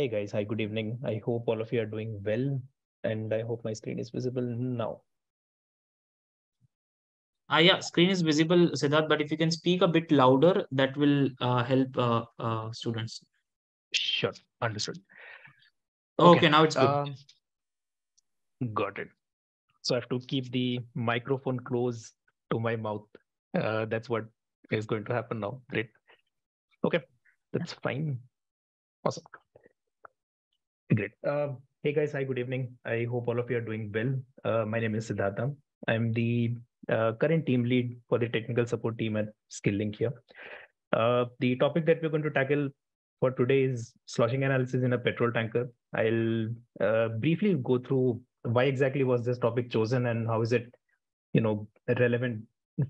Hey guys, hi, good evening. I hope all of you are doing well, and I hope my screen is visible now. Yeah, screen is visible, Siddharth, but if you can speak a bit louder, that will help students. Sure, understood. Okay, Okay, now it's good. got it. So I have to keep the microphone close to my mouth. That's what is going to happen now. Great. Okay, that's fine. Awesome. Great. Hey guys, hi, good evening. I hope all of you are doing well. My name is Siddhartha. I'm the current team lead for the technical support team at Skill-Lync here. The topic that we're going to tackle for today is sloshing analysis in a petrol tanker. I'll briefly go through why exactly was this topic chosen and how is it, relevant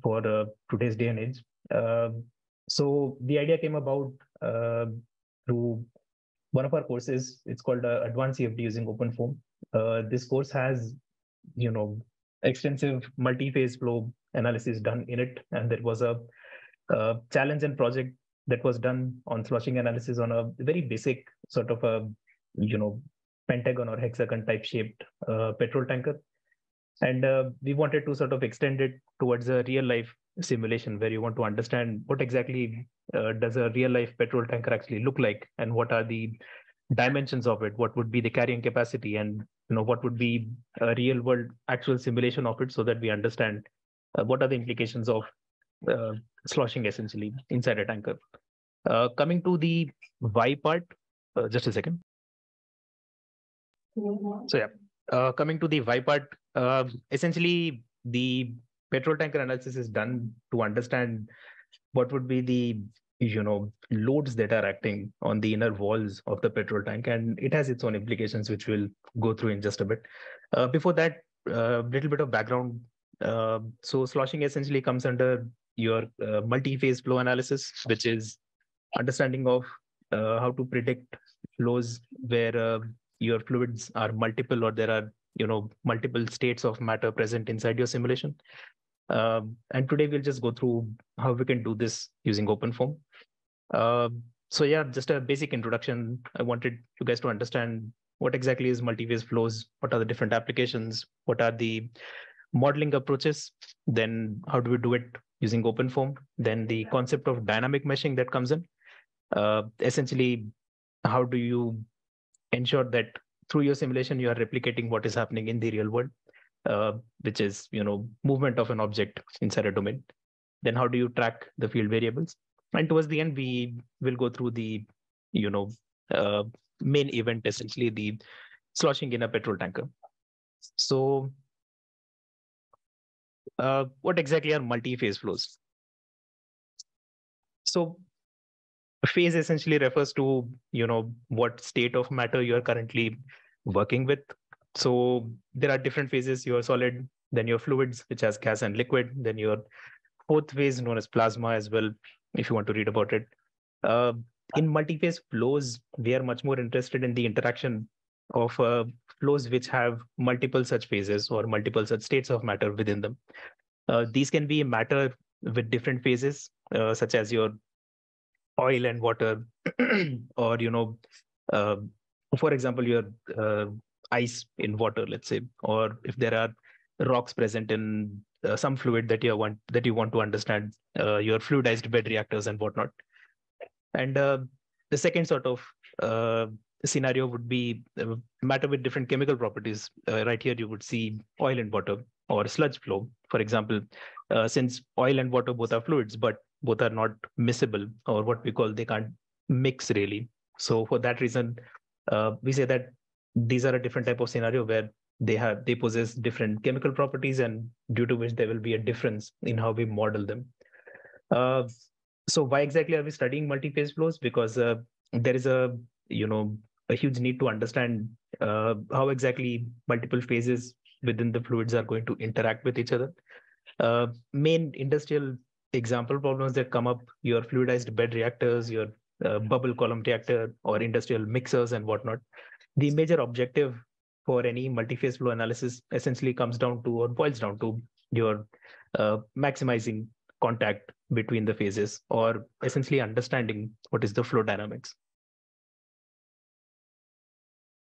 for today's day and age. Uh, so the idea came about through one of our courses. It's called Advanced CFD using OpenFOAM. This course has, you know, extensive multi-phase flow analysis done in it, and there was a challenge and project that was done on sloshing analysis on a very basic sort of a, you know, pentagon or hexagon type shaped petrol tanker. And we wanted to sort of extend it towards a real life simulation where you want to understand what exactly does a real life petrol tanker actually look like, and what are the dimensions of it, what would be the carrying capacity, and what would be a real world actual simulation of it, so that we understand what are the implications of uh, sloshing essentially inside a tanker. Coming to the why part, just a second. So yeah, coming to the why part, essentially the petrol tanker analysis is done to understand what would be the loads that are acting on the inner walls of the petrol tank, and it has its own implications, which we'll go through in just a bit. Before that, a little bit of background. So sloshing essentially comes under your multi-phase flow analysis, which is understanding of how to predict flows where your fluids are multiple, or there are multiple states of matter present inside your simulation. And today we'll just go through how we can do this using OpenFOAM. So yeah, just a basic introduction. I wanted you guys to understand what exactly is multi-phase flows, what are the different applications, what are the modeling approaches, then how do we do it using OpenFOAM, then the concept of dynamic meshing that comes in. Essentially, how do you ensure that through your simulation you are replicating what is happening in the real world, which is movement of an object inside a domain. Then how do you track the field variables? And towards the end, we will go through the you know uh, main event, essentially the sloshing in a petrol tanker. So what exactly are multi-phase flows? So phase essentially refers to what state of matter you are currently working with. So there are different phases: your solid, then your fluids, which has gas and liquid, then your fourth phase known as plasma as well, if you want to read about it. uh, in multi-phase flows, we are much more interested in the interaction of flows which have multiple such phases or multiple such states of matter within them. These can be matter with different phases, such as your oil and water, or uh, for example, your ice in water, let's say, or if there are rocks present in some fluid that you want to understand, your fluidized bed reactors and whatnot. And the second sort of scenario would be matter with different chemical properties. Right here, you would see oil and water or sludge flow, for example. Since oil and water both are fluids, but both are not miscible, or what we call they can't mix really. So for that reason, we say that these are a different type of scenario where they possess different chemical properties, and due to which there will be a difference in how we model them. Uh, so why exactly are we studying multi-phase flows? Because there is you know a huge need to understand how exactly multiple phases within the fluids are going to interact with each other. Main industrial example problems that come up: your fluidized bed reactors, your bubble column reactor, or industrial mixers and whatnot. The major objective for any multi-phase flow analysis essentially comes down to, or boils down to, your maximizing contact between the phases, or essentially understanding what is the flow dynamics.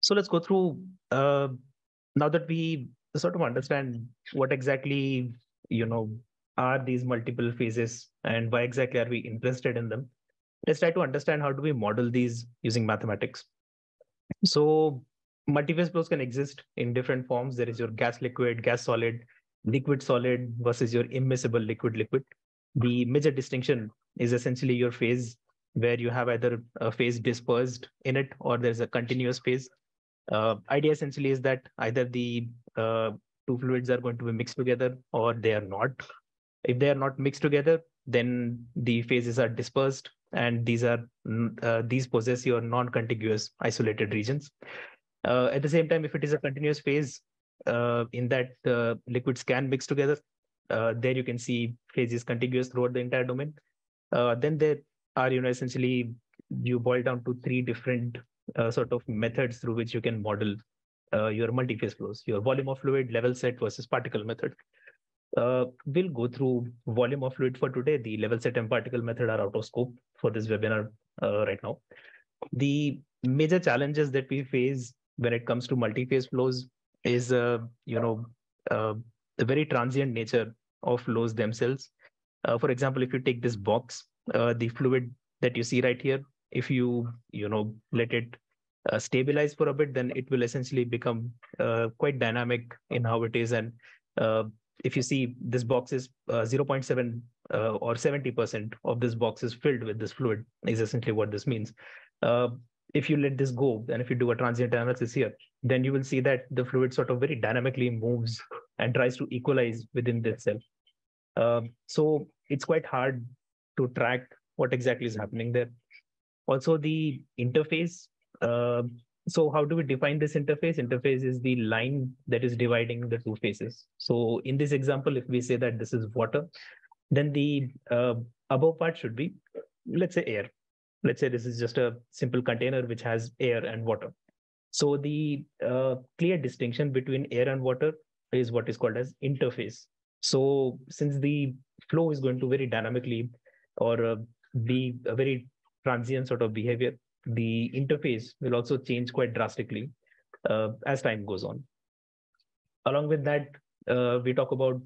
So let's go through now that we sort of understand what exactly, you know, are these multiple phases and why exactly are we interested in them. Let's try to understand how do we model these using mathematics. So multiphase flows can exist in different forms. There is your gas liquid, gas solid, liquid solid versus your immiscible liquid liquid. The major distinction is essentially your phase, where you have either a phase dispersed in it or there's a continuous phase. Idea essentially is that either the two fluids are going to be mixed together or they are not. If they are not mixed together, then the phases are dispersed, and these possess your non-contiguous isolated regions. At the same time, if it is a continuous phase, in that liquids can mix together, there you can see phase is contiguous throughout the entire domain. Then there are, essentially you boil down to three different sort of methods through which you can model your multi-phase flows: your volume of fluid, level set versus particle method. We'll go through volume of fluid for today. The level set and particle method are out of scope for this webinar right now. The major challenges that we face when it comes to multi-phase flows is, uh, the very transient nature of flows themselves. For example, if you take this box, the fluid that you see right here, if you let it stabilize for a bit, then it will essentially become quite dynamic in how it is. And uh, if you see, this box is 0.7 or 70% of this box is filled with this fluid, is essentially what this means. Uh, if you let this go, and if you do a transient analysis here, then you will see that the fluid sort of very dynamically moves and tries to equalize within itself. So it's quite hard to track what exactly is happening there. Also, the interface. Uh, so how do we define this interface? Interface is the line that is dividing the two phases. So in this example, if we say that this is water, then the above part should be, let's say, air. Let's say this is just a simple container which has air and water. So the clear distinction between air and water is what is called as interface. So since the flow is going to very dynamically or be a very transient sort of behavior, the interface will also change quite drastically as time goes on. Along with that, we talk about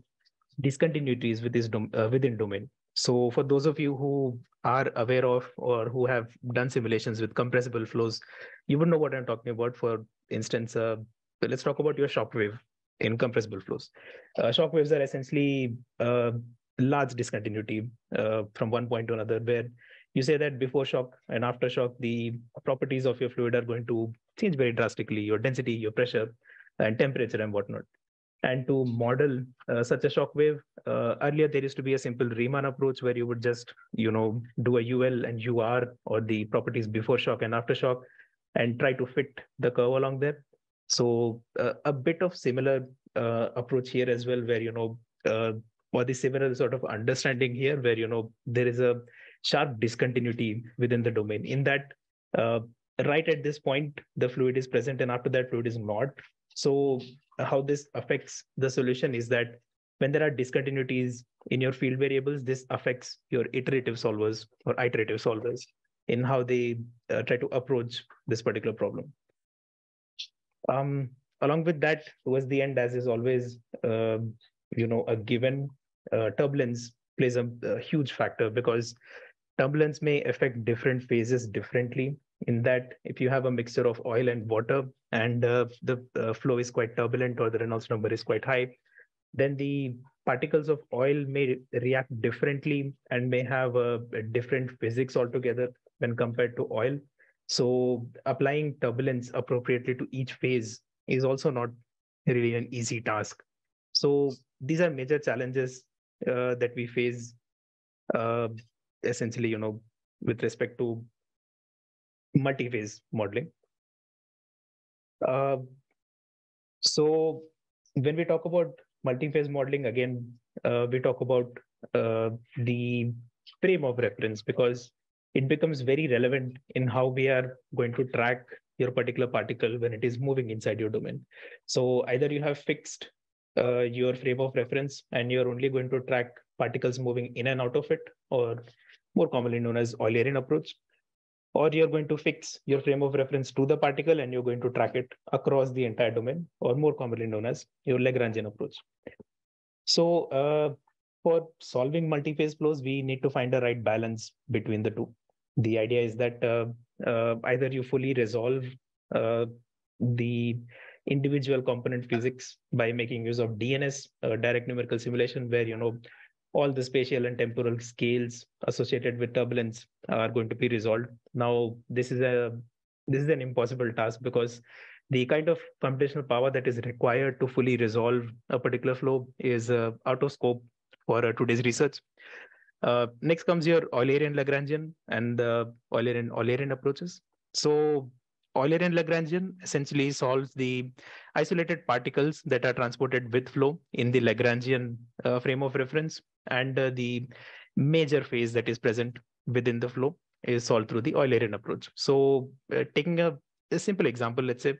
discontinuities within domain. So for those of you who are aware of or who have done simulations with compressible flows, you would know what I'm talking about. For instance, let's talk about your shock wave in compressible flows. Shock waves are essentially large discontinuity from one point to another, where you say that before shock and after shock, the properties of your fluid are going to change very drastically: your density, your pressure, and temperature, and whatnot. And to model such a shock wave, earlier there used to be a simple Riemann approach where you would just, do a UL and UR, or the properties before shock and after shock, and try to fit the curve along there. So a bit of similar approach here as well, where, or the similar sort of understanding here, where, there is a sharp discontinuity within the domain in that uh, right at this point, the fluid is present, and after that, fluid is not. So how this affects the solution is that when there are discontinuities in your field variables, this affects your iterative solvers or iterative solvers in how they try to approach this particular problem. Along with that, towards the end, as is always, a given, turbulence plays a huge factor, because turbulence may affect different phases differently. In that, if you have a mixture of oil and water, and the flow is quite turbulent, or the Reynolds number is quite high, then the particles of oil may react differently and may have a different physics altogether when compared to oil. So applying turbulence appropriately to each phase is also not really an easy task. So these are major challenges that we face, uh, essentially, with respect to multi-phase modeling. Uh, so when we talk about multi-phase modeling, again, we talk about the frame of reference, because it becomes very relevant in how we are going to track your particular particle when it is moving inside your domain. So either you have fixed your frame of reference and you're only going to track particles moving in and out of it, or more commonly known as Eulerian approach, or you're going to fix your frame of reference to the particle and you're going to track it across the entire domain, or more commonly known as your Lagrangian approach. So for solving multi-phase flows, we need to find a right balance between the two. The idea is that either you fully resolve the individual component physics by making use of DNS, direct numerical simulation, where all the spatial and temporal scales associated with turbulence are going to be resolved. Now, this is an impossible task, because the kind of computational power that is required to fully resolve a particular flow is out of scope for today's research. Next comes your Eulerian Lagrangian and the Eulerian approaches. So Eulerian Lagrangian essentially solves the isolated particles that are transported with flow in the Lagrangian frame of reference, and the major phase that is present within the flow is solved through the Eulerian approach. So taking a simple example, let's say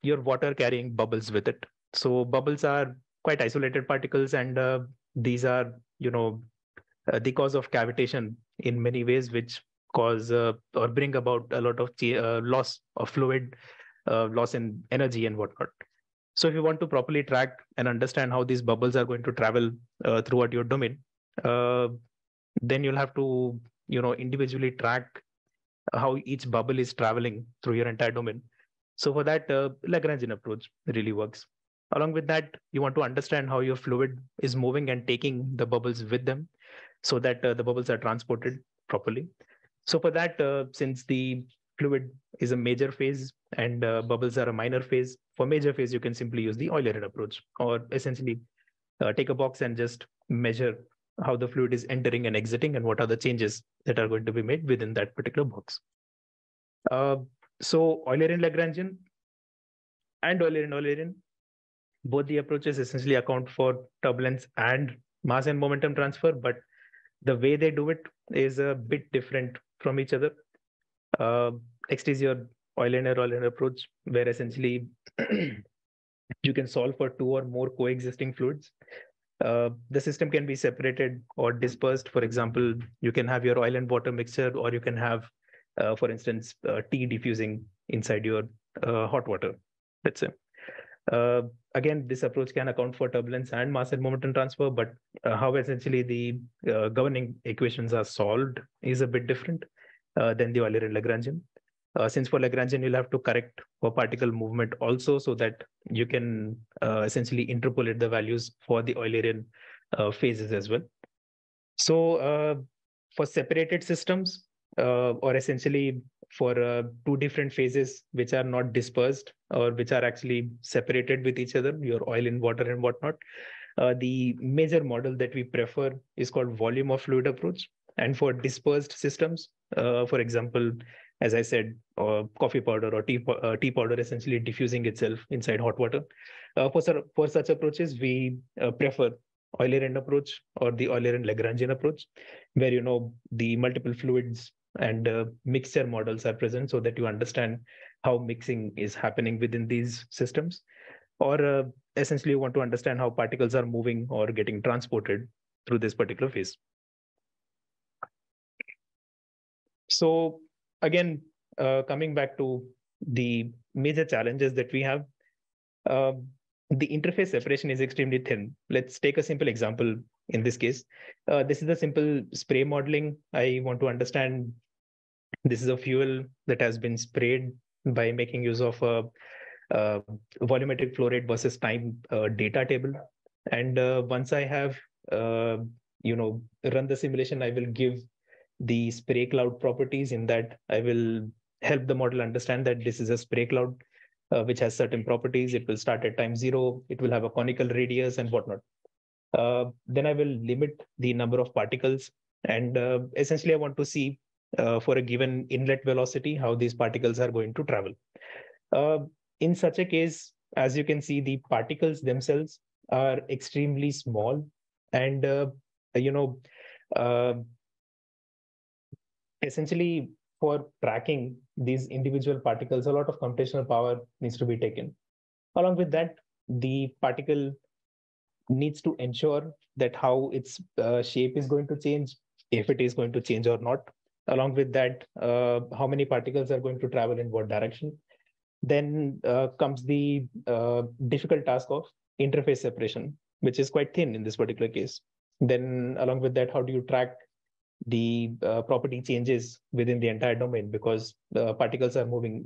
your water carrying bubbles with it. So bubbles are quite isolated particles, and these are the cause of cavitation in many ways, which cause or bring about a lot of loss of fluid, loss in energy and whatnot. So if you want to properly track and understand how these bubbles are going to travel throughout your domain, then you'll have to individually track how each bubble is traveling through your entire domain. So for that, Lagrangian approach really works. Along with that, you want to understand how your fluid is moving and taking the bubbles with them, so that the bubbles are transported properly. So for that, since the fluid is a major phase and bubbles are a minor phase, for major phase, you can simply use the Eulerian approach, or essentially take a box and just measure how the fluid is entering and exiting and what are the changes that are going to be made within that particular box. So Eulerian Lagrangian and Eulerian, both the approaches essentially account for turbulence and mass and momentum transfer, but the way they do it is a bit different from each other. Next is your Euler approach, where essentially you can solve for two or more coexisting fluids. The system can be separated or dispersed. For example, you can have your oil and water mixture, or you can have, for instance, tea diffusing inside your hot water, let's say. Again, this approach can account for turbulence and mass and momentum transfer, but how essentially the governing equations are solved is a bit different than the Euler and Lagrangian. Since for Lagrangian, you'll have to correct for particle movement also, so that you can essentially interpolate the values for the Eulerian phases as well. So for separated systems, or essentially for two different phases which are not dispersed or which are actually separated with each other, your oil in water and whatnot, the major model that we prefer is called volume of fluid approach. And for dispersed systems, for example, as I said, coffee powder or tea powder essentially diffusing itself inside hot water. For such approaches, we prefer Eulerian approach or the Eulerian Lagrangian approach, where the multiple fluids and mixture models are present, so that you understand how mixing is happening within these systems, or essentially you want to understand how particles are moving or getting transported through this particular phase. So again, coming back to the major challenges that we have, the interface separation is extremely thin. Let's take a simple example in this case. This is a simple spray modeling. I want to understand, this is a fuel that has been sprayed by making use of a volumetric flow rate versus time data table. And once I have run the simulation, I will give the spray cloud properties. In that, I will help the model understand that this is a spray cloud which has certain properties. It will start at time 0. It will have a conical radius and whatnot. Then I will limit the number of particles. And essentially, I want to see for a given inlet velocity, how these particles are going to travel. In such a case, as you can see, the particles themselves are extremely small. And, essentially, for tracking these individual particles, a lot of computational power needs to be taken. Along with that, the particle needs to ensure that how its shape is going to change, if it is going to change or not. Along with that, how many particles are going to travel in what direction. Then comes the difficult task of interface separation, which is quite thin in this particular case. Then along with that, how do you track the property changes within the entire domain, because the particles are moving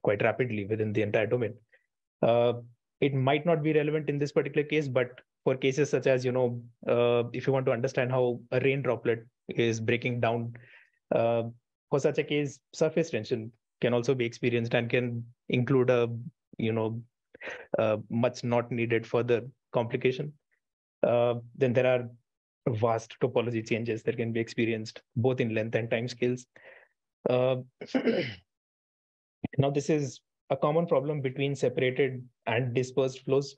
quite rapidly within the entire domain. Uh, it might not be relevant in this particular case, but for cases such as, if you want to understand how a rain droplet is breaking down, uh, for such a case, surface tension can also be experienced and can include a, much not needed further complication. Then there are vast topology changes that can be experienced both in length and time scales. Uh, Now, this is a common problem between separated and dispersed flows,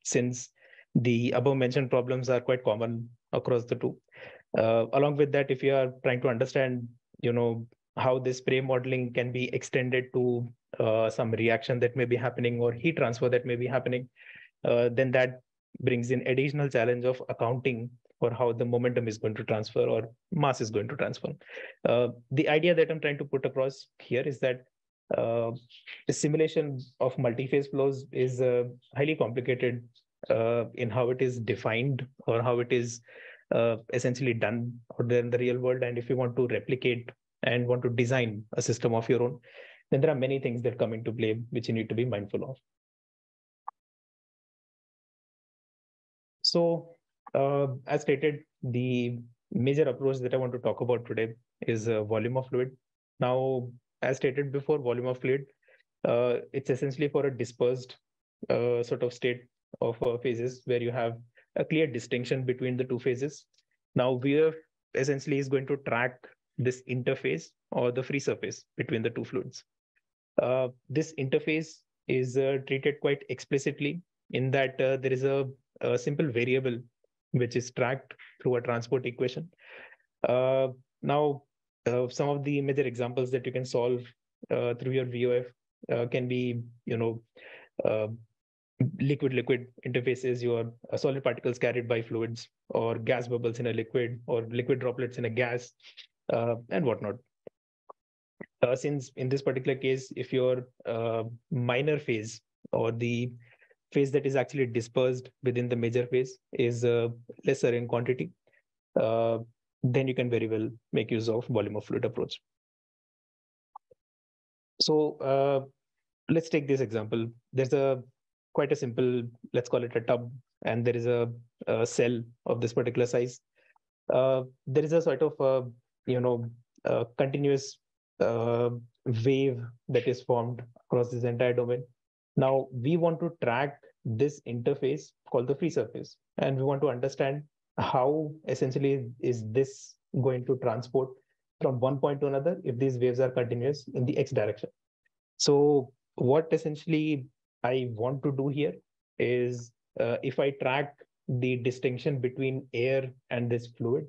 since the above mentioned problems are quite common across the two. Along with that, if you are trying to understand, how this spray modeling can be extended to some reaction that may be happening or heat transfer that may be happening, then that brings in additional challenge of accounting for how the momentum is going to transfer or mass is going to transfer. The idea that I'm trying to put across here is that the simulation of multi-phase flows is highly complicated in how it is defined or how it is essentially done out there in the real world. And if you want to replicate and want to design a system of your own, then there are many things that come into play which you need to be mindful of. So, as stated, the major approach that I want to talk about today is volume of fluid. Now, as stated before, volume of fluid, it's essentially for a dispersed sort of state of phases where you have a clear distinction between the two phases. Now, VF essentially is going to track this interface or the free surface between the two fluids. This interface is treated quite explicitly in that there is a simple variable which is tracked through a transport equation. Now, some of the major examples that you can solve through your VOF can be, liquid-liquid interfaces, your solid particles carried by fluids, or gas bubbles in a liquid, or liquid droplets in a gas, and whatnot. Since in this particular case, if your minor phase or the phase that is actually dispersed within the major phase is lesser in quantity, then you can very well make use of volume of fluid approach. So let's take this example. There's quite a simple, let's call it a tub, and there is a cell of this particular size. There is a sort of continuous wave that is formed across this entire domain. Now we want to track this interface called the free surface, and we want to understand how essentially is this going to transport from one point to another if these waves are continuous in the x direction. So what essentially I want to do here is if I track the distinction between air and this fluid,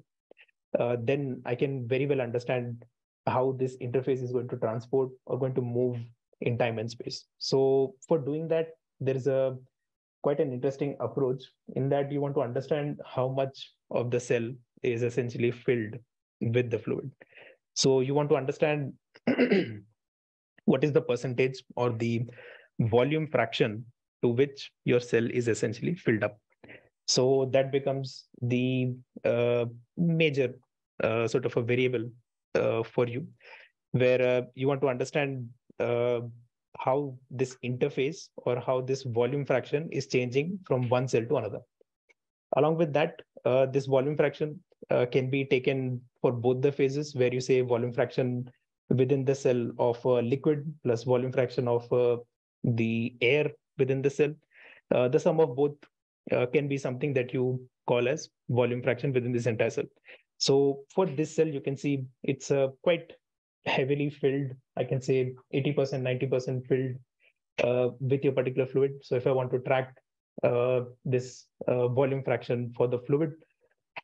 then I can very well understand how this interface is going to transport or going to move in time and space. So for doing that, there is a quite an interesting approach in that you want to understand how much of the cell is essentially filled with the fluid. So you want to understand what is the percentage or the volume fraction to which your cell is essentially filled up. So that becomes the major sort of a variable for you, where you want to understand how this interface or how this volume fraction is changing from one cell to another. Along with that, this volume fraction can be taken for both the phases, where you say volume fraction within the cell of liquid plus volume fraction of the air within the cell. The sum of both can be something that you call as volume fraction within this entire cell. So for this cell, you can see it's quite heavily filled. I can say 80%, 90% filled with your particular fluid. So if I want to track this volume fraction for the fluid,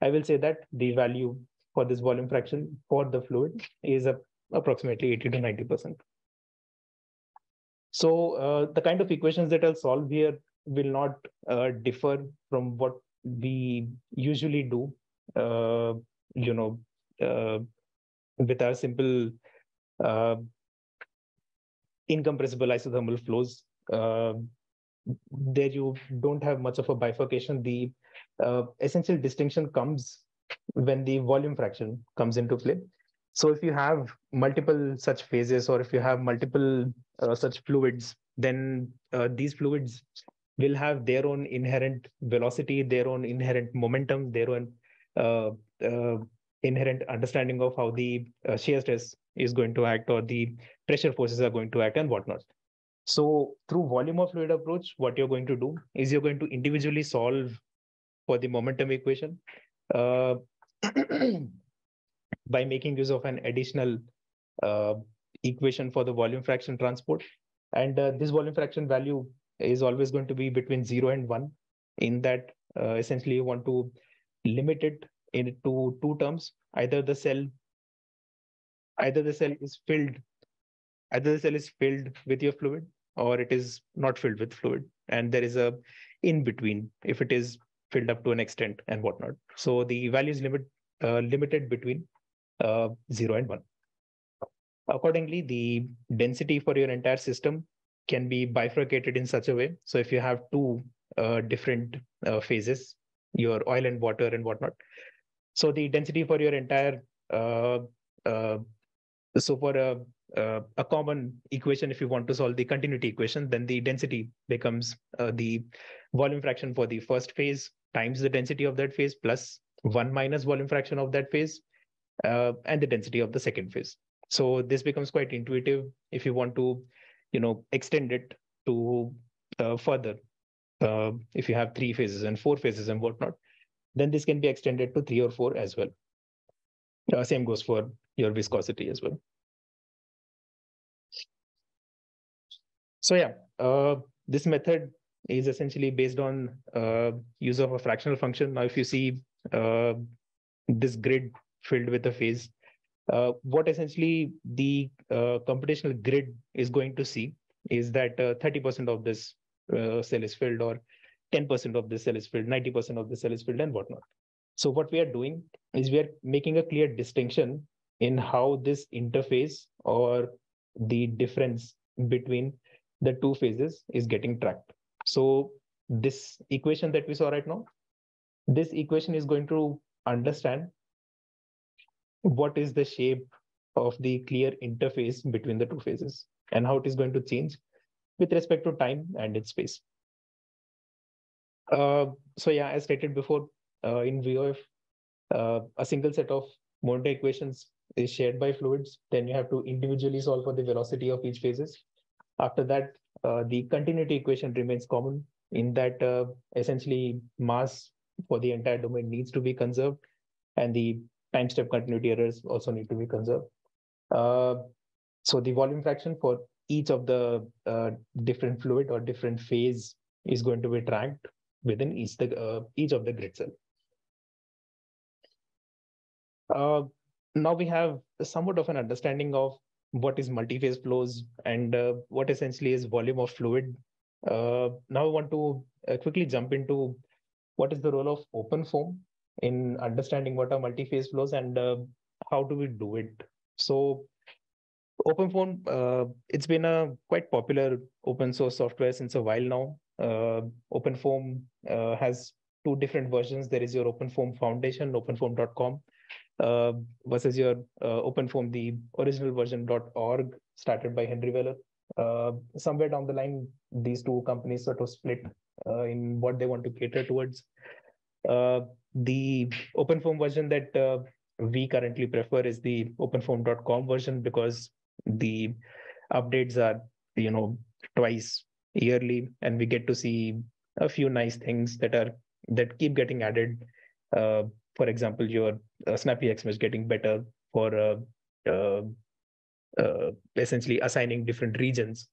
I will say that the value for this volume fraction for the fluid is approximately 80 to 90%. So the kind of equations that I'll solve here will not differ from what we usually do, uh, with our simple uh, incompressible isothermal flows, there you don't have much of a bifurcation. The essential distinction comes when the volume fraction comes into play. So if you have multiple such phases, or if you have multiple such fluids, then these fluids will have their own inherent velocity, their own inherent momentum, their own uh, uh, inherent understanding of how the shear stress is going to act, or the pressure forces are going to act, and whatnot. So through volume of fluid approach, what you're going to do is you're going to individually solve for the momentum equation uh, by making use of an additional uh, equation for the volume fraction transport. And this volume fraction value is always going to be between 0 and 1. In that, essentially, you want to limit it into two terms. Either the cell is filled, either the cell is filled with your fluid, or it is not filled with fluid. And there is a in between if it is filled up to an extent and whatnot. So the value is limited between 0 and 1. Accordingly, the density for your entire system can be bifurcated in such a way. So if you have two different phases, your oil and water and whatnot, so the density for your entire uh, uh, so for a common equation, if you want to solve the continuity equation, then the density becomes the volume fraction for the first phase times the density of that phase plus 1 minus volume fraction of that phase, and the density of the second phase. So this becomes quite intuitive if you want to, extend it to further. If you have 3 phases and 4 phases and whatnot, then this can be extended to 3 or 4 as well. Same goes for your viscosity as well. So yeah, this method is essentially based on use of a fractional function. Now, if you see this grid filled with a phase, what essentially the computational grid is going to see is that 30% of this cell is filled, or 10% of this cell is filled, 90% of the cell is filled, and whatnot. So what we are doing is we are making a clear distinction in how this interface, or the difference between the two phases, is getting tracked. So this equation that we saw right now, this equation is going to understand what is the shape of the clear interface between the two phases and how it is going to change with respect to time and its space. So yeah, as stated before, in VOF, a single set of Monte equations is shared by fluids. Then you have to individually solve for the velocity of each phases. After that, the continuity equation remains common in that essentially mass for the entire domain needs to be conserved, and the time step continuity errors also need to be conserved. Uh, so the volume fraction for each of the different fluid or different phase is going to be tracked within each of the grid cell. Now we have somewhat of an understanding of what is multi-phase flows and what essentially is volume of fluid. Now I want to quickly jump into what is the role of OpenFOAM in understanding what are multi-phase flows and how do we do it. So OpenFOAM, it's been a quite popular open source software since a while now. OpenFOAM has two different versions. There is your OpenFOAM Foundation, openfoam.com, versus your OpenFOAM, the original version .org, started by Henry Weller. Somewhere down the line, these two companies sort of split in what they want to cater towards. The OpenFOAM version that we currently prefer is the openfoam.com version, because the updates are, twice yearly, and we get to see a few nice things that keep getting added. For example, your Snappy XMesh getting better for essentially assigning different regions,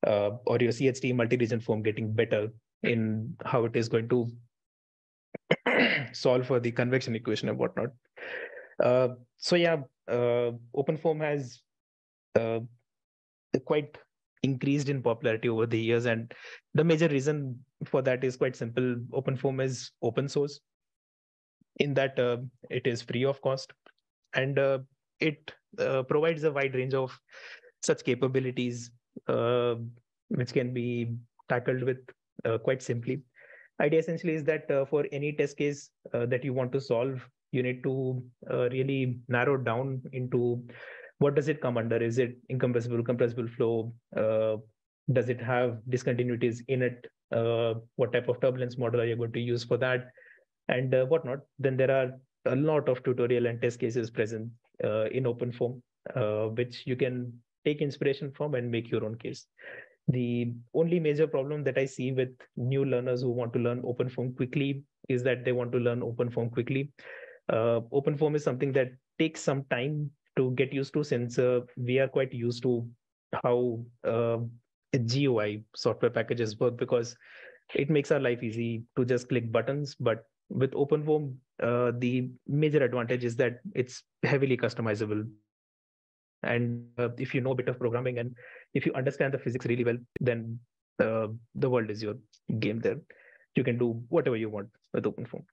or your CHT multi-region form getting better in how it is going to solve for the convection equation and whatnot. So yeah, OpenFOAM has uh, quite increased in popularity over the years, and the major reason for that is quite simple. OpenFOAM is open source in that it is free of cost, and it provides a wide range of such capabilities, uh, which can be tackled with quite simply. Idea essentially is that for any test case that you want to solve, you need to really narrow down into what does it come under. Is it incompressible, compressible flow? Does it have discontinuities in it? What type of turbulence model are you going to use for that, and whatnot? Then there are a lot of tutorial and test cases present in OpenFOAM, which you can take inspiration from and make your own case. The only major problem that I see with new learners who want to learn OpenFOAM quickly is that they want to learn OpenFOAM quickly. OpenFOAM is something that takes some time to get used to, since we are quite used to how GUI software packages work, because it makes our life easy to just click buttons. But with OpenFOAM, the major advantage is that it's heavily customizable. And if you know a bit of programming and if you understand the physics really well, then the world is your game there. You can do whatever you want with OpenFOAM.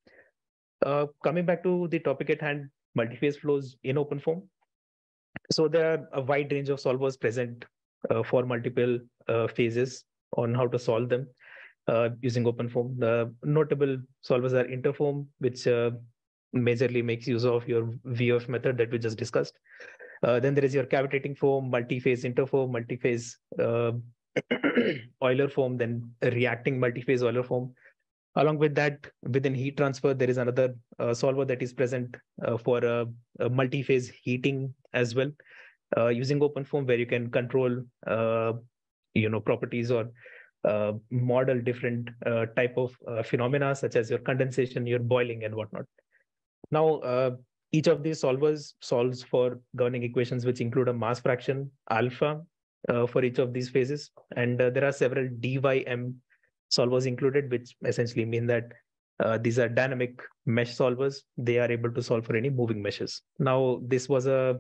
Coming back to the topic at hand, multi-phase flows in OpenFOAM. So there are a wide range of solvers present for multiple phases on how to solve them using OpenFOAM. The notable solvers are Interfoam, which majorly makes use of your VOF method that we just discussed. Then there is your cavitating foam, multi-phase interfoam, multi-phase Euler foam, then reacting multi-phase Euler foam. Along with that, within heat transfer, there is another solver that is present for a multi-phase heating as well, using OpenFOAM, where you can control properties or model different type of phenomena such as your condensation, your boiling, and whatnot. Now, each of these solvers solves for governing equations which include a mass fraction alpha for each of these phases, and there are several dym solvers included, which essentially mean that these are dynamic mesh solvers. They are able to solve for any moving meshes. Now, this was a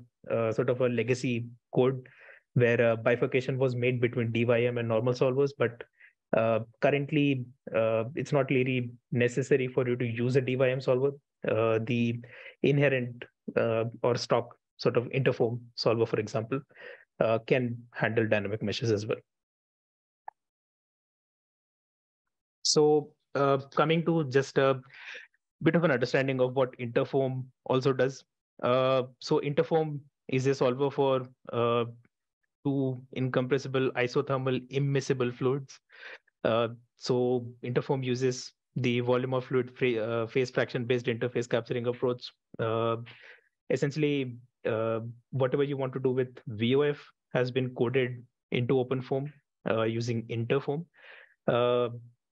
sort of a legacy code where bifurcation was made between dym and normal solvers, but currently it's not really necessary for you to use a dym solver. The inherent or stock sort of interfoam solver, for example, can handle dynamic meshes as well. So coming to just a bit of an understanding of what interfoam also does. So interfoam is a solver for two incompressible isothermal immiscible fluids. So interfoam uses the volume of fluid phase fraction based interface capturing approach. Essentially, whatever you want to do with VOF has been coded into OpenFOAM using interfoam.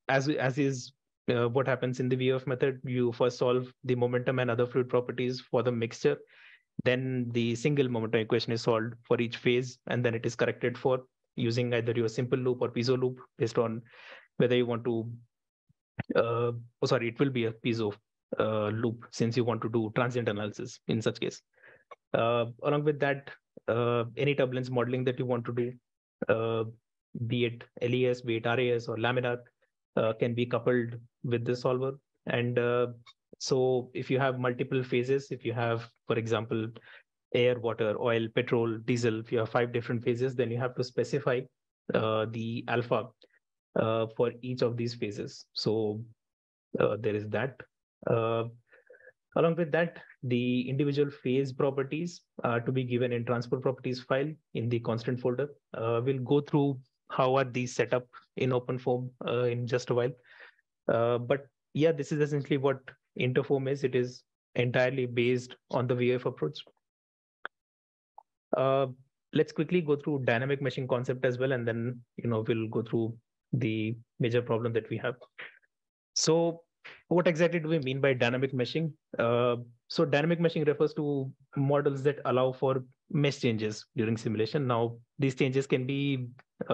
As is what happens in the VOF method, you first solve the momentum and other fluid properties for the mixture. Then the single momentum equation is solved for each phase, and then it is corrected for using either your simple loop or piezo loop based on whether you want to. It will be a piezo loop since you want to do transient analysis in such case. Along with that, any turbulence modeling that you want to do, be it LES, be it RAS or laminar, can be coupled with this solver. And so if you have multiple phases, if you have, for example, air, water, oil, petrol, diesel, if you have 5 different phases, then you have to specify the alpha for each of these phases. So there is that. Along with that, the individual phase properties are to be given in transport properties file in the constant folder. We'll go through how are these set up in OpenFOAM in just a while. But yeah, this is essentially what interfoam is. It is entirely based on the VF approach. Let's quickly go through dynamic meshing concept as well, and then we'll go through the major problem that we have. So what exactly do we mean by dynamic meshing? So dynamic meshing refers to models that allow for mesh changes during simulation. Now, these changes can be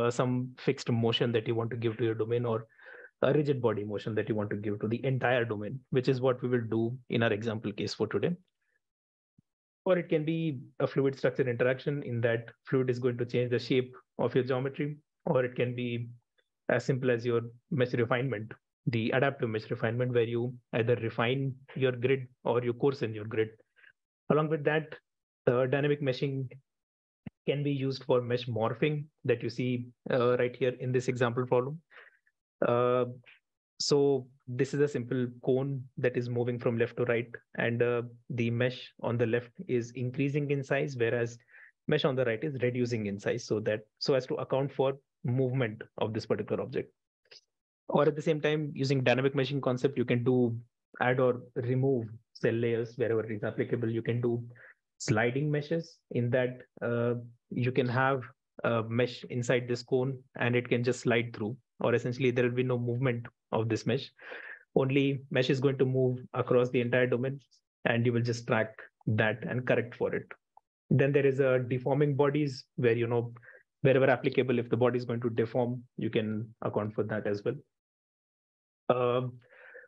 some fixed motion that you want to give to your domain, or a rigid body motion that you want to give to the entire domain, which is what we will do in our example case for today. Or it can be a fluid structure interaction in that fluid is going to change the shape of your geometry, or it can be as simple as your mesh refinement, the adaptive mesh refinement, where you either refine your grid or you coarsen your grid. Along with that, Dynamic meshing can be used for mesh morphing that you see right here in this example problem. Uh, so this is a simple cone that is moving from left to right, and the mesh on the left is increasing in size, whereas mesh on the right is reducing in size, so as to account for movement of this particular object. Or at the same time, using dynamic meshing concept, you can do add or remove cell layers wherever it is applicable. You can do sliding meshes in that you can have a mesh inside this cone and it can just slide through, or essentially there will be no movement of this mesh. Only mesh is going to move across the entire domain and you will just track that and correct for it. Then there is a deforming bodies where, wherever applicable, if the body is going to deform, you can account for that as well. Um,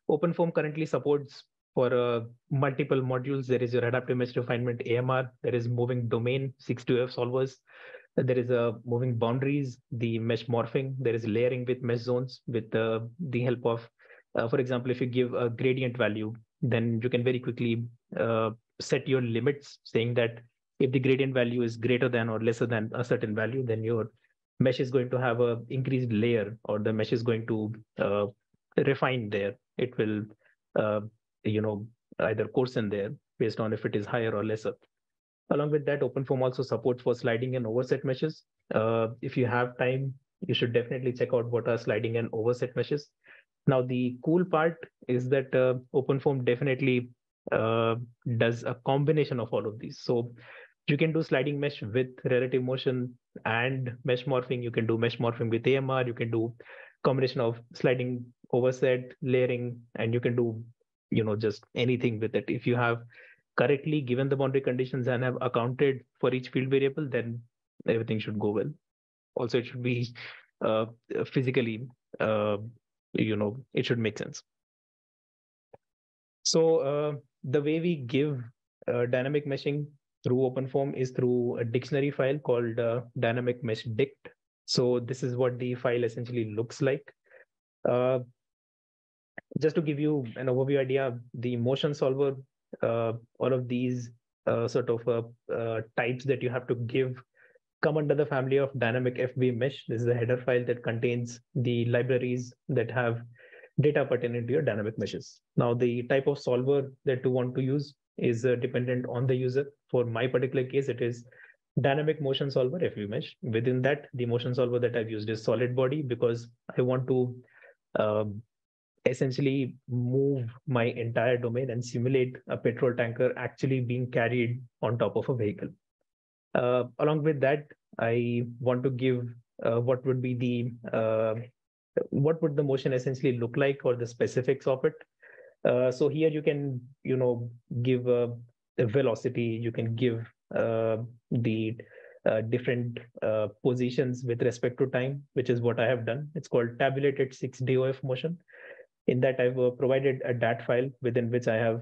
OpenFOAM currently supports for multiple modules. There is your adaptive mesh refinement AMR. There is moving domain 62F solvers. There is a moving boundaries, the mesh morphing. There is layering with mesh zones with the help of, for example, if you give a gradient value, then you can very quickly set your limits, saying that if the gradient value is greater than or lesser than a certain value, then your mesh is going to have a increased layer, or the mesh is going to refine there. It will, uh, you know, either coarsen there based on if it is higher or lesser. Along with that, OpenFOAM also supports for sliding and overset meshes. If you have time, you should definitely check out what are sliding and overset meshes. Now, the cool part is that OpenFOAM definitely uh, does a combination of all of these. So you can do sliding mesh with relative motion and mesh morphing. You can do mesh morphing with AMR. You can do combination of sliding, overset, layering, and you can do, just anything with it. If you have correctly given the boundary conditions and have accounted for each field variable, then everything should go well. Also, it should be uh, physically, uh, it should make sense. So the way we give dynamic meshing through OpenFOAM is through a dictionary file called dynamic mesh dict. So this is what the file essentially looks like. Uh, just to give you an overview idea, the motion solver, all of these sort of types that you have to give come under the family of dynamic FB mesh. This is a header file that contains the libraries that have data pertinent to your dynamic meshes. Now, the type of solver that you want to use is dependent on the user. For my particular case, it is dynamic motion solver FB mesh. Within that, the motion solver that I've used is solid body because I want to um, essentially move my entire domain and simulate a petrol tanker actually being carried on top of a vehicle. Along with that, I want to give what would be what would the motion essentially look like, or the specifics of it. So here you can, give a velocity. You can give the different positions with respect to time, which is what I have done. It's called tabulated 6DOF motion. In that, I've provided a dat file within which I have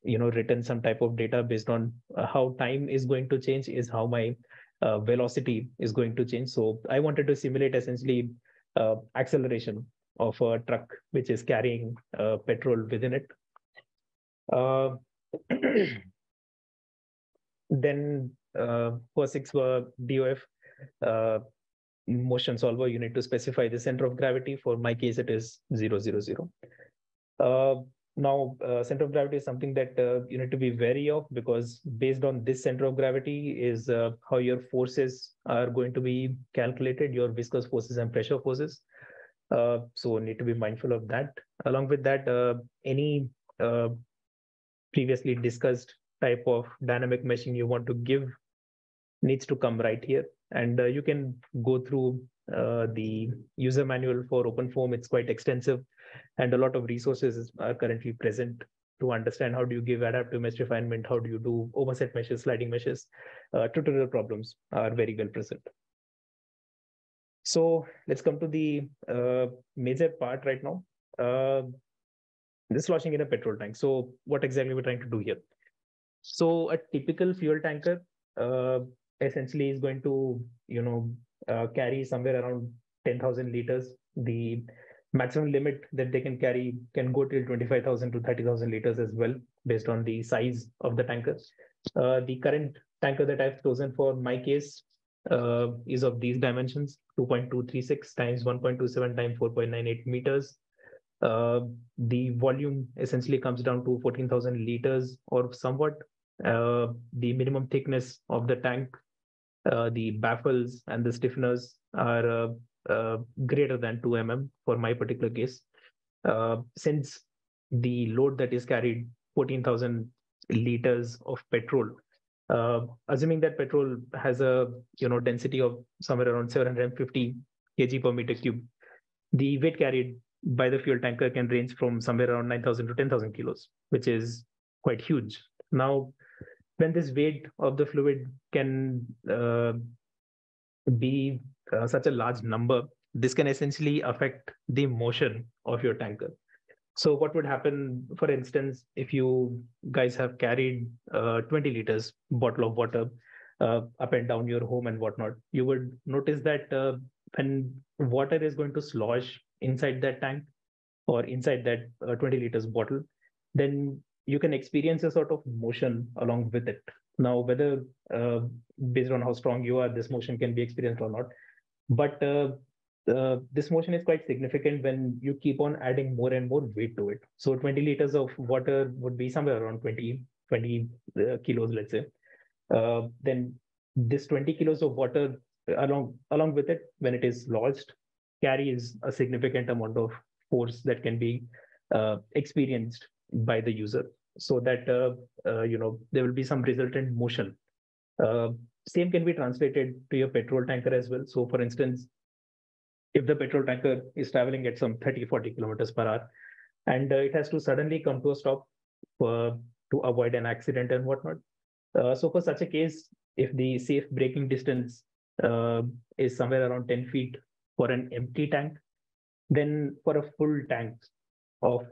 written some type of data based on how time is going to change, is how my velocity is going to change. So I wanted to simulate essentially acceleration of a truck which is carrying petrol within it. Uh, then for 6 DOF motion solver, you need to specify the center of gravity. For my case, it is 0, 0, 0. Now, center of gravity is something that you need to be wary of, because based on this center of gravity is how your forces are going to be calculated, your viscous forces and pressure forces. So need to be mindful of that. Along with that, any previously discussed type of dynamic meshing you want to give needs to come right here. And you can go through the user manual for OpenFOAM. It's quite extensive, and a lot of resources are currently present to understand how do you give adaptive mesh refinement, how do you do overset meshes, sliding meshes. Tutorial problems are very well present. So let's come to the major part right now. This sloshing in a petrol tank. So what exactly we're trying to do here? So a typical fuel tanker essentially is going to, carry somewhere around 10,000 liters. The maximum limit that they can carry can go till 25,000 to 30,000 liters as well, based on the size of the tanker. The current tanker that I've chosen for my case is of these dimensions: 2.236 times 1.27 times 4.98 meters. Uh, the volume essentially comes down to 14,000 liters or somewhat. The minimum thickness of the tank, the baffles and the stiffeners are greater than 2 mm for my particular case. Since the load that is carried, 14,000 liters of petrol, assuming that petrol has a density of somewhere around 750 kg per meter cube, the weight carried by the fuel tanker can range from somewhere around 9,000 to 10,000 kilos, which is quite huge. Now, when this weight of the fluid can be such a large number, this can essentially affect the motion of your tanker. So what would happen, for instance, if you guys have carried 20 liters bottle of water up and down your home and whatnot, you would notice that when water is going to slosh inside that tank or inside that 20 liters bottle, then you can experience a sort of motion along with it. Now, whether based on how strong you are, this motion can be experienced or not, but this motion is quite significant when you keep on adding more and more weight to it. So 20 liters of water would be somewhere around 20 kilos, let's say. Then this 20 kilos of water along with it, when it is lodged, carries a significant amount of force that can be experienced by the user. So that there will be some resultant motion. Uh, Same can be translated to your petrol tanker as well. So, for instance, if the petrol tanker is traveling at some 30-40 kilometers per hour and it has to suddenly come to a stop uh, to avoid an accident and whatnot. So for such a case, if the safe braking distance is somewhere around 10 feet for an empty tank, then for a full tank of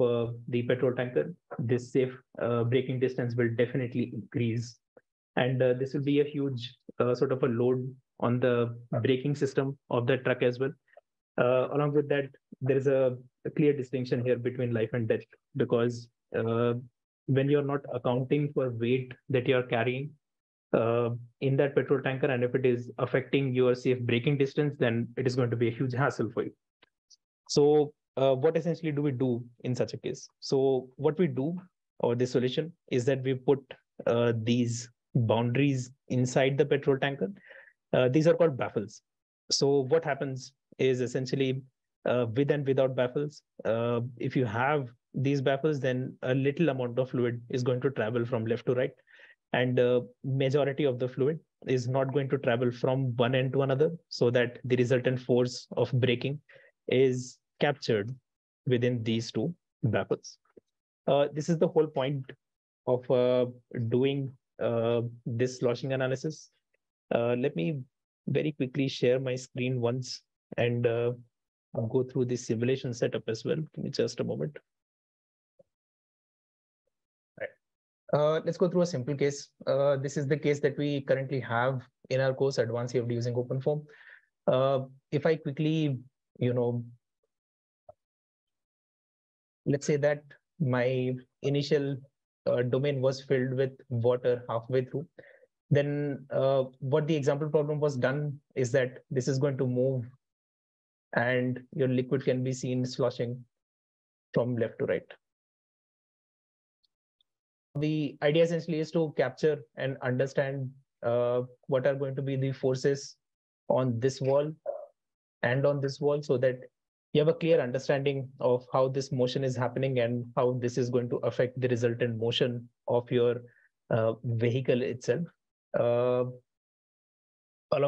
the petrol tanker, this safe braking distance will definitely increase. And this will be a huge sort of a load on the braking system of the truck as well. Along with that, there is a clear distinction here between life and death, because when you're not accounting for weight that you're carrying in that petrol tanker, and if it is affecting your safe braking distance, then it is going to be a huge hassle for you. So, what essentially do we do in such a case? So, what we do, or the solution, is that we put these boundaries inside the petrol tanker. These are called baffles. So, what happens is essentially with and without baffles, if you have these baffles, then a little amount of fluid is going to travel from left to right, and majority of the fluid is not going to travel from one end to another, so that the resultant force of braking is captured within these two baffles. This is the whole point of doing this sloshing analysis. Let me very quickly share my screen once and go through the simulation setup as well. Give me just a moment. Let's go through a simple case. This is the case that we currently have in our course, Advanced CFD using OpenFOAM. If I quickly, let's say that my initial domain was filled with water halfway through, then what the example problem was done is that this is going to move and your liquid can be seen sloshing from left to right. The idea essentially is to capture and understand what are going to be the forces on this wall and on this wall, so that you have a clear understanding of how this motion is happening and how this is going to affect the resultant motion of your vehicle itself. Along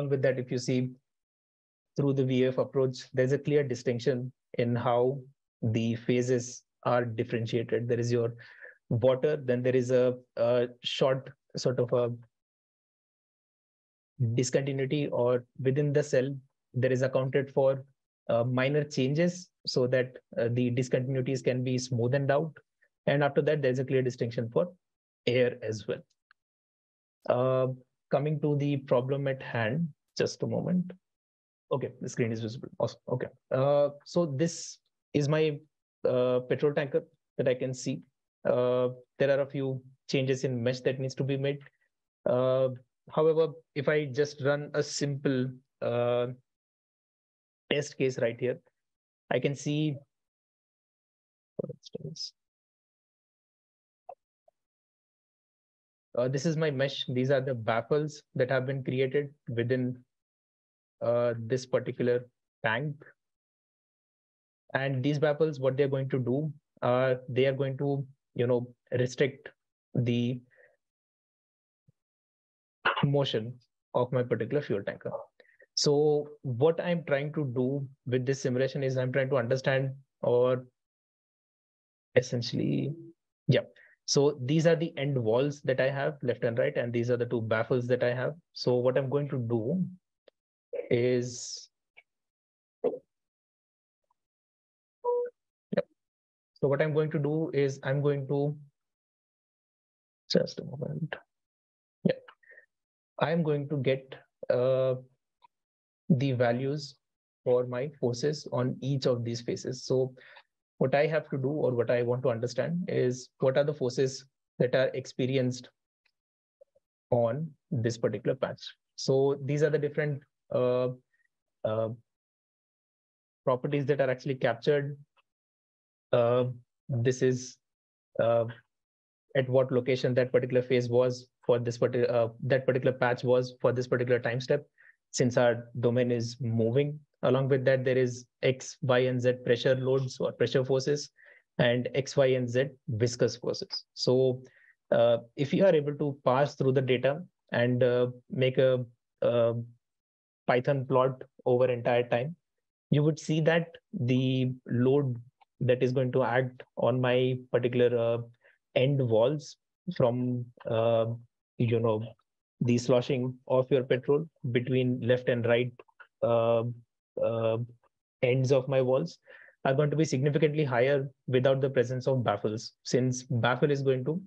with that, if you see through the VF approach, there's a clear distinction in how the phases are differentiated. There is your water, then there is a short sort of a discontinuity, or within the cell, there is accounted for minor changes so that the discontinuities can be smoothened out. And after that, there's a clear distinction for air as well. Coming to the problem at hand, just a moment. Okay, the screen is visible. Awesome. Okay. So this is my petrol tanker that I can see. There are a few changes in mesh that needs to be made. However, if I just run a simple test case right here, I can see, for instance, this is my mesh. These are the baffles that have been created within this particular tank. And these baffles, what they're going to do, they are going to, restrict the motion of my particular fuel tanker. So what I'm trying to do with this simulation is I'm trying to understand, or essentially, yeah. So these are the end walls that I have left and right, and these are the two baffles that I have. So what I'm going to do is, yep. So what I'm going to do is I'm going to, just a moment. Yeah, I'm going to get the values for my forces on each of these faces. So what I have to do, or what I want to understand, is what are the forces that are experienced on this particular patch. So these are the different uh, properties that are actually captured. This is at what location that particular phase was for this particular that particular patch was for this particular time step. Since our domain is moving, along with that, there is X, Y, and Z pressure loads or pressure forces, and X, Y, and Z viscous forces. So if you are able to pass through the data and make a Python plot over entire time, you would see that the load that is going to act on my particular end walls from the sloshing of your petrol between left and right uh, uh, ends of my walls are going to be significantly higher without the presence of baffles, since baffle is going to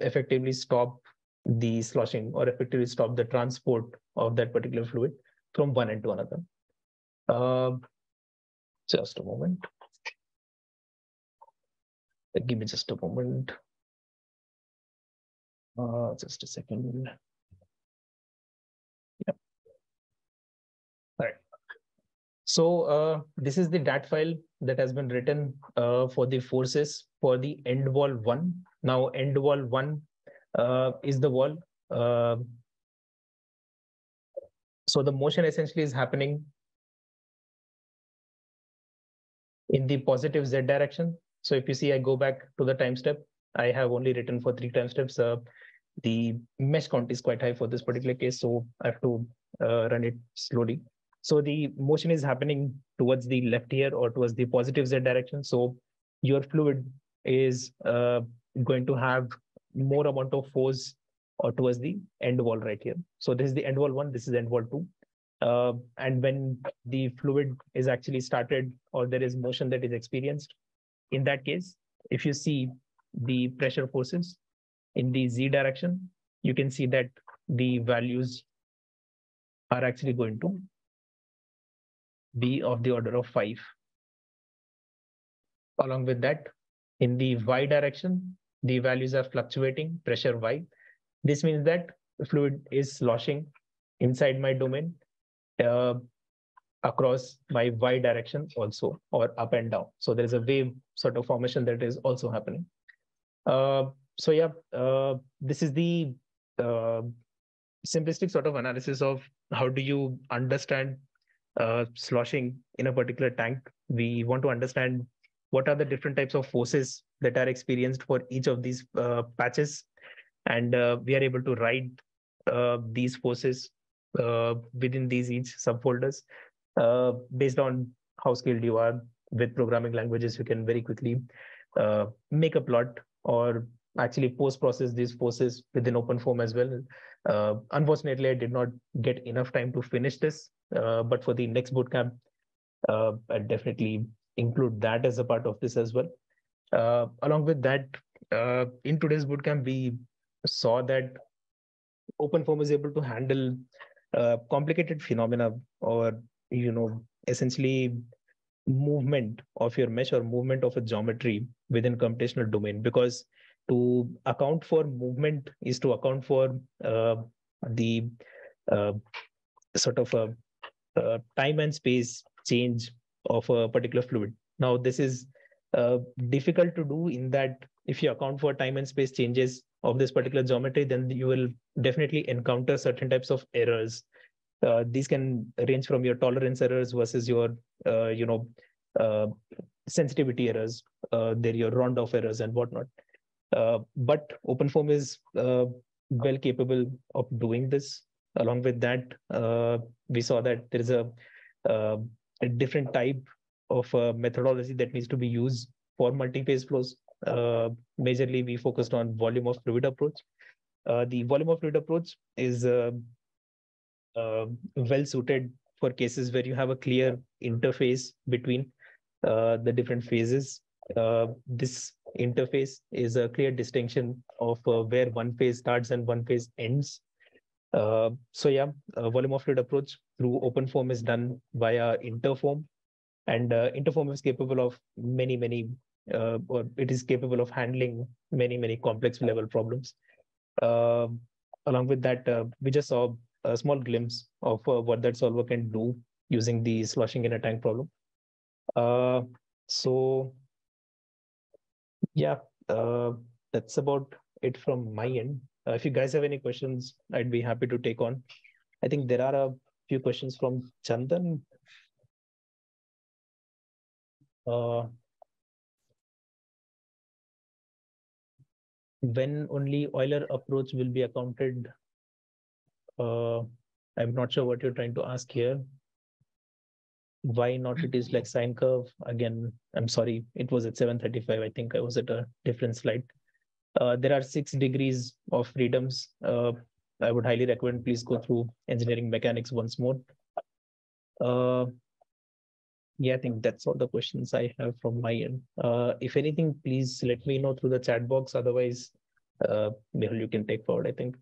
effectively stop the sloshing, or effectively stop the transport of that particular fluid from one end to another. uh, just a moment. Give me just a moment. Just a second. Yeah. All right. So this is the DAT file that has been written for the forces for the end wall 1. Now, end wall 1 is the wall. So the motion essentially is happening in the positive Z direction. So if you see, I go back to the time step, I have only written for 3 time steps. The mesh count is quite high for this particular case, so I have to run it slowly. So the motion is happening towards the left here, or towards the positive Z direction. So your fluid is going to have more amount of force or towards the end wall right here. So this is the end wall 1, this is end wall 2. And when the fluid is actually started, or there is motion that is experienced, in that case, if you see the pressure forces in the Z direction, you can see that the values are actually going to be of the order of 5. Along with that, in the Y direction, the values are fluctuating, pressure Y. This means that the fluid is sloshing inside my domain across my Y direction also, or up and down. So there is a wave sort of formation that is also happening. So yeah, this is the simplistic sort of analysis of how do you understand sloshing in a particular tank. We want to understand what are the different types of forces that are experienced for each of these patches, and we are able to write these forces within these each subfolders. Based on how skilled you are with programming languages, you can very quickly make a plot, or actually post-process these forces within OpenFOAM as well. Unfortunately, I did not get enough time to finish this, but for the next bootcamp, I'll definitely include that as a part of this as well. Along with that, in today's bootcamp, we saw that OpenFOAM is able to handle complicated phenomena, or essentially movement of your mesh, or movement of a geometry within computational domain, because To account for movement is to account for the sort of a time and space change of a particular fluid. Now, this is difficult to do in that if you account for time and space changes of this particular geometry, then you will definitely encounter certain types of errors. These can range from your tolerance errors versus your, uh, sensitivity errors. They're your round-off errors and whatnot. But OpenFOAM is well capable of doing this. Along with that, we saw that there is uh, a different type of methodology that needs to be used for multi-phase flows. Majorly, we focused on volume of fluid approach. The volume of fluid approach is well suited for cases where you have a clear interface between the different phases. This interface is a clear distinction of where one phase starts and one phase ends. So yeah, volume of fluid approach through OpenFOAM is done via interfoam, and interfoam is capable of many, or it is capable of handling many complex level problems. Uh, Along with that, we just saw a small glimpse of what that solver can do using the sloshing in a tank problem. So yeah, that's about it from my end. If you guys have any questions, I'd be happy to take on. I think there are a few questions from Chandan. When only Euler approach will be accounted? I'm not sure what you're trying to ask here. Why not it is like sine curve? Again, I'm sorry, it was at 7:35. I think I was at a different slide. There are 6 degrees of freedoms. I would highly recommend please go through engineering mechanics once more. Yeah, I think that's all the questions I have from my end. If anything, please let me know through the chat box. Otherwise, Mehul, you can take forward, I think.